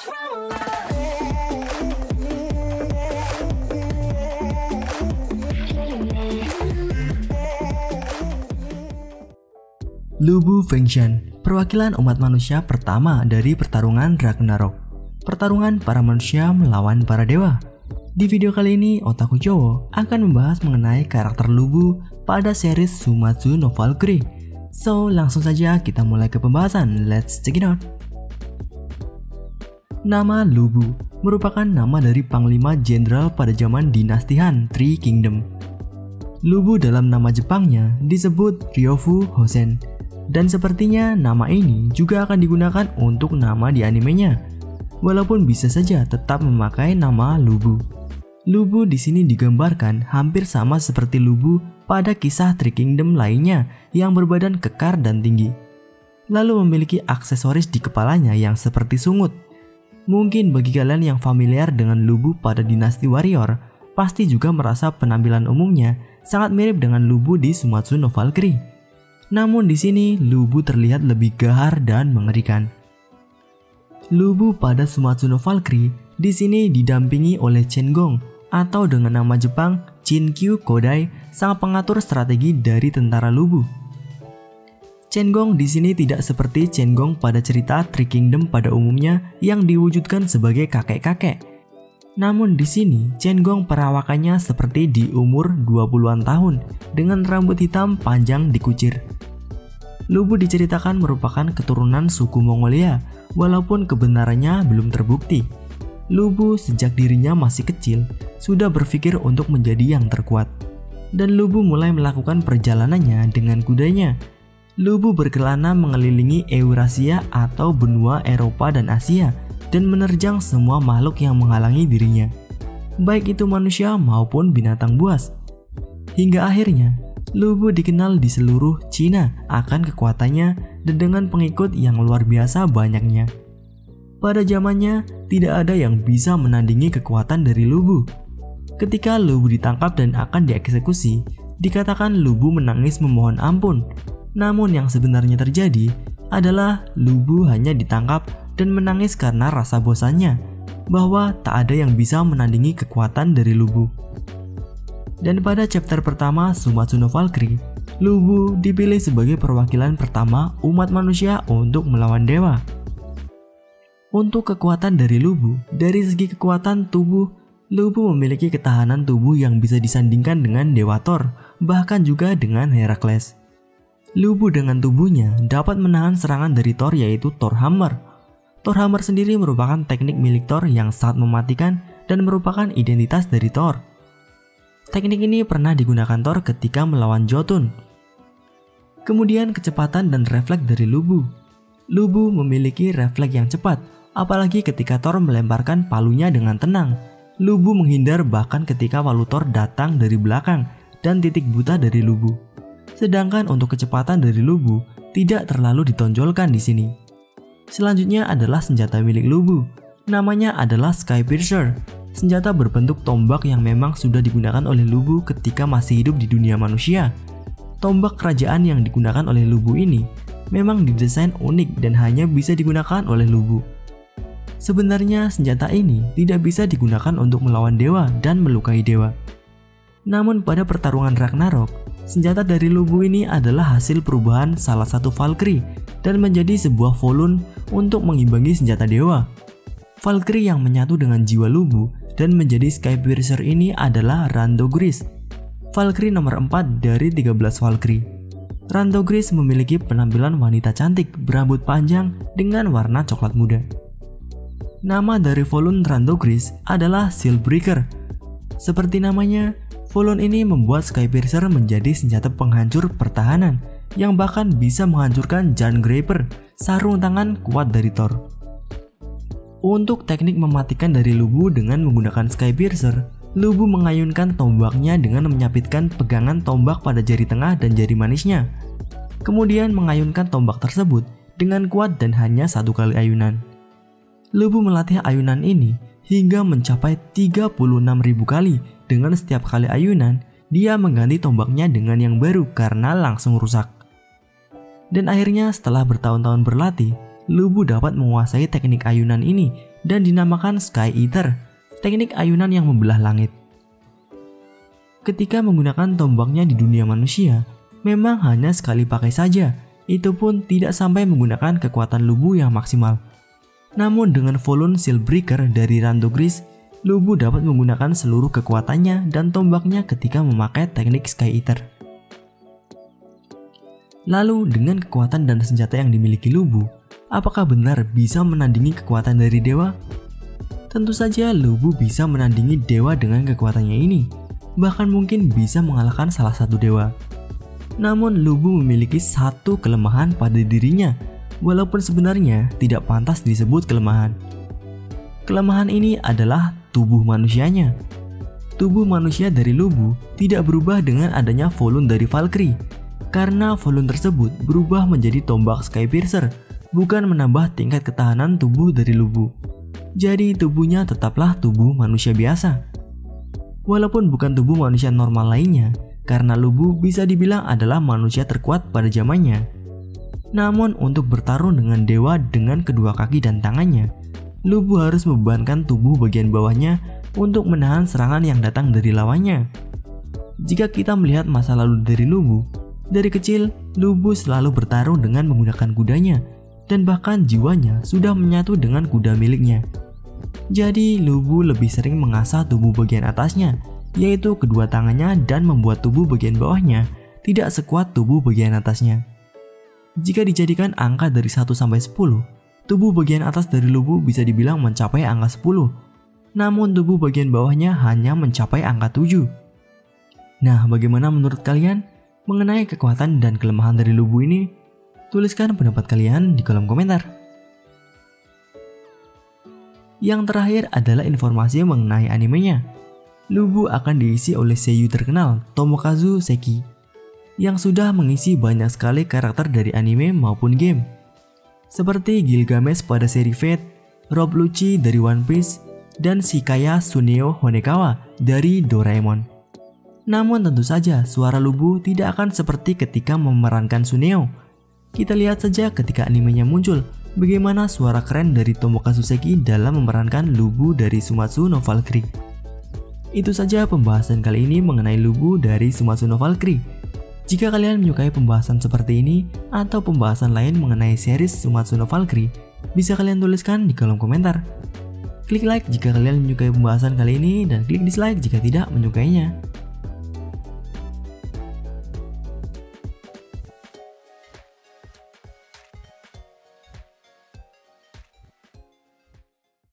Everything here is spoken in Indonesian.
Lu Bu Fengshan, perwakilan umat manusia pertama dari pertarungan Ragnarok. Pertarungan para manusia melawan para dewa. Di video kali ini, Otaku Jowo akan membahas mengenai karakter Lu Bu pada series Sumatsu no Valkyrie. So, langsung saja kita mulai ke pembahasan. Let's check it out. Nama Lu Bu merupakan nama dari panglima jenderal pada zaman dinasti Han, Three Kingdom. Lu Bu dalam nama Jepangnya disebut Ryofu Hosen. Dan sepertinya nama ini juga akan digunakan untuk nama di animenya. Walaupun bisa saja tetap memakai nama Lu Bu. Lu Bu di sini digambarkan hampir sama seperti Lu Bu pada kisah Three Kingdom lainnya yang berbadan kekar dan tinggi. Lalu memiliki aksesoris di kepalanya yang seperti sungut. Mungkin bagi kalian yang familiar dengan Lu Bu pada dinasti Warrior, pasti juga merasa penampilan umumnya sangat mirip dengan Lu Bu di Sumatsu no Valkyrie. Namun di sini Lu Bu terlihat lebih gahar dan mengerikan. Lu Bu pada Sumatsu no Valkyrie di sini didampingi oleh Chen Gong atau dengan nama Jepang Chinkyu Kodai, sang pengatur strategi dari tentara Lu Bu. Chen Gong di sini tidak seperti Chen Gong pada cerita Three Kingdom pada umumnya yang diwujudkan sebagai kakek-kakek. Namun di sini Chen Gong perawakannya seperti di umur 20-an tahun dengan rambut hitam panjang dikucir. Lu Bu diceritakan merupakan keturunan suku Mongolia, walaupun kebenarannya belum terbukti. Lu Bu sejak dirinya masih kecil sudah berpikir untuk menjadi yang terkuat. Dan Lu Bu mulai melakukan perjalanannya dengan kudanya. Lu Bu berkelana mengelilingi Eurasia atau benua Eropa dan Asia dan menerjang semua makhluk yang menghalangi dirinya, baik itu manusia maupun binatang buas. Hingga akhirnya Lu Bu dikenal di seluruh Cina akan kekuatannya dan dengan pengikut yang luar biasa banyaknya. Pada zamannya tidak ada yang bisa menandingi kekuatan dari Lu Bu. Ketika Lu Bu ditangkap dan akan dieksekusi, dikatakan Lu Bu menangis memohon ampun. Namun yang sebenarnya terjadi adalah Lu Bu hanya ditangkap dan menangis karena rasa bosannya bahwa tak ada yang bisa menandingi kekuatan dari Lu Bu. Dan pada chapter pertama Sumatsu no Valkyrie, Lu Bu dipilih sebagai perwakilan pertama umat manusia untuk melawan dewa. Untuk kekuatan dari Lu Bu, dari segi kekuatan tubuh, Lu Bu memiliki ketahanan tubuh yang bisa disandingkan dengan Dewa Thor, bahkan juga dengan Herakles. Lu Bu dengan tubuhnya dapat menahan serangan dari Thor, yaitu Thor Hammer. Thor Hammer sendiri merupakan teknik milik Thor yang sangat mematikan dan merupakan identitas dari Thor. Teknik ini pernah digunakan Thor ketika melawan Jotun. Kemudian kecepatan dan refleks dari Lu Bu. Lu Bu memiliki refleks yang cepat, apalagi ketika Thor melemparkan palunya dengan tenang. Lu Bu menghindar bahkan ketika palu Thor datang dari belakang dan titik buta dari Lu Bu. Sedangkan untuk kecepatan dari Lu Bu tidak terlalu ditonjolkan di sini. Selanjutnya adalah senjata milik Lu Bu. Namanya adalah Skypiercer, senjata berbentuk tombak yang memang sudah digunakan oleh Lu Bu ketika masih hidup di dunia manusia. Tombak kerajaan yang digunakan oleh Lu Bu ini memang didesain unik dan hanya bisa digunakan oleh Lu Bu. Sebenarnya senjata ini tidak bisa digunakan untuk melawan dewa dan melukai dewa. Namun pada pertarungan Ragnarok, senjata dari Lu Bu ini adalah hasil perubahan salah satu Valkyrie dan menjadi sebuah Volun untuk mengimbangi senjata dewa. Valkyrie yang menyatu dengan jiwa Lu Bu dan menjadi Skypiercer ini adalah Randogris, Valkyrie nomor 4 dari 13 Valkyrie. Randogris memiliki penampilan wanita cantik berambut panjang dengan warna coklat muda. Nama dari Volun Randogris adalah Sealbreaker. Seperti namanya, Volun ini membuat Skypiercer menjadi senjata penghancur pertahanan yang bahkan bisa menghancurkan Gungrabber, sarung tangan kuat dari Thor. Untuk teknik mematikan dari Lu Bu dengan menggunakan Skypiercer, Lu Bu mengayunkan tombaknya dengan menyapitkan pegangan tombak pada jari tengah dan jari manisnya. Kemudian mengayunkan tombak tersebut dengan kuat dan hanya satu kali ayunan. Lu Bu melatih ayunan ini hingga mencapai 36.000 kali. Dengan setiap kali ayunan, dia mengganti tombaknya dengan yang baru karena langsung rusak. Dan akhirnya setelah bertahun-tahun berlatih, Lubu dapat menguasai teknik ayunan ini dan dinamakan Sky Eater, teknik ayunan yang membelah langit. Ketika menggunakan tombaknya di dunia manusia, memang hanya sekali pakai saja, itu pun tidak sampai menggunakan kekuatan Lubu yang maksimal. Namun dengan Volun Sealbreaker dari Randogris, Lubu dapat menggunakan seluruh kekuatannya dan tombaknya ketika memakai teknik Sky Eater. Lalu dengan kekuatan dan senjata yang dimiliki Lubu, apakah benar bisa menandingi kekuatan dari dewa? Tentu saja Lubu bisa menandingi dewa dengan kekuatannya ini, bahkan mungkin bisa mengalahkan salah satu dewa. Namun Lubu memiliki satu kelemahan pada dirinya, walaupun sebenarnya tidak pantas disebut kelemahan. Kelemahan ini adalah tubuh manusianya. Tubuh manusia dari Lubu tidak berubah dengan adanya Volun dari Valkyrie, karena Volun tersebut berubah menjadi tombak Skypiercer, bukan menambah tingkat ketahanan tubuh dari Lubu. Jadi tubuhnya tetaplah tubuh manusia biasa. Walaupun bukan tubuh manusia normal lainnya, karena Lubu bisa dibilang adalah manusia terkuat pada zamannya. Namun untuk bertarung dengan dewa dengan kedua kaki dan tangannya, Lubu harus membebankan tubuh bagian bawahnya untuk menahan serangan yang datang dari lawannya. Jika kita melihat masa lalu dari Lubu, dari kecil Lubu selalu bertarung dengan menggunakan kudanya, dan bahkan jiwanya sudah menyatu dengan kuda miliknya. Jadi Lubu lebih sering mengasah tubuh bagian atasnya, yaitu kedua tangannya, dan membuat tubuh bagian bawahnya tidak sekuat tubuh bagian atasnya. Jika dijadikan angka dari 1 sampai 10, tubuh bagian atas dari Lubu bisa dibilang mencapai angka 10, namun tubuh bagian bawahnya hanya mencapai angka 7. Nah, bagaimana menurut kalian mengenai kekuatan dan kelemahan dari Lubu ini? Tuliskan pendapat kalian di kolom komentar. Yang terakhir adalah informasi mengenai animenya. Lubu akan diisi oleh seiyuu terkenal Tomokazu Seki, yang sudah mengisi banyak sekali karakter dari anime maupun game, seperti Gilgamesh pada seri Fate, Rob Lucci dari One Piece, dan Shikaya Suneo Honekawa dari Doraemon. Namun tentu saja suara Lubu tidak akan seperti ketika memerankan Suneo. Kita lihat saja ketika animenya muncul, bagaimana suara keren dari Tomokazu Seki dalam memerankan Lubu dari Sumatsu no Valkyrie. Itu saja pembahasan kali ini mengenai Lubu dari Sumatsu no Valkyrie. Jika kalian menyukai pembahasan seperti ini atau pembahasan lain mengenai series Sumatsu no Valkyrie, bisa kalian tuliskan di kolom komentar. Klik like jika kalian menyukai pembahasan kali ini dan klik dislike jika tidak menyukainya.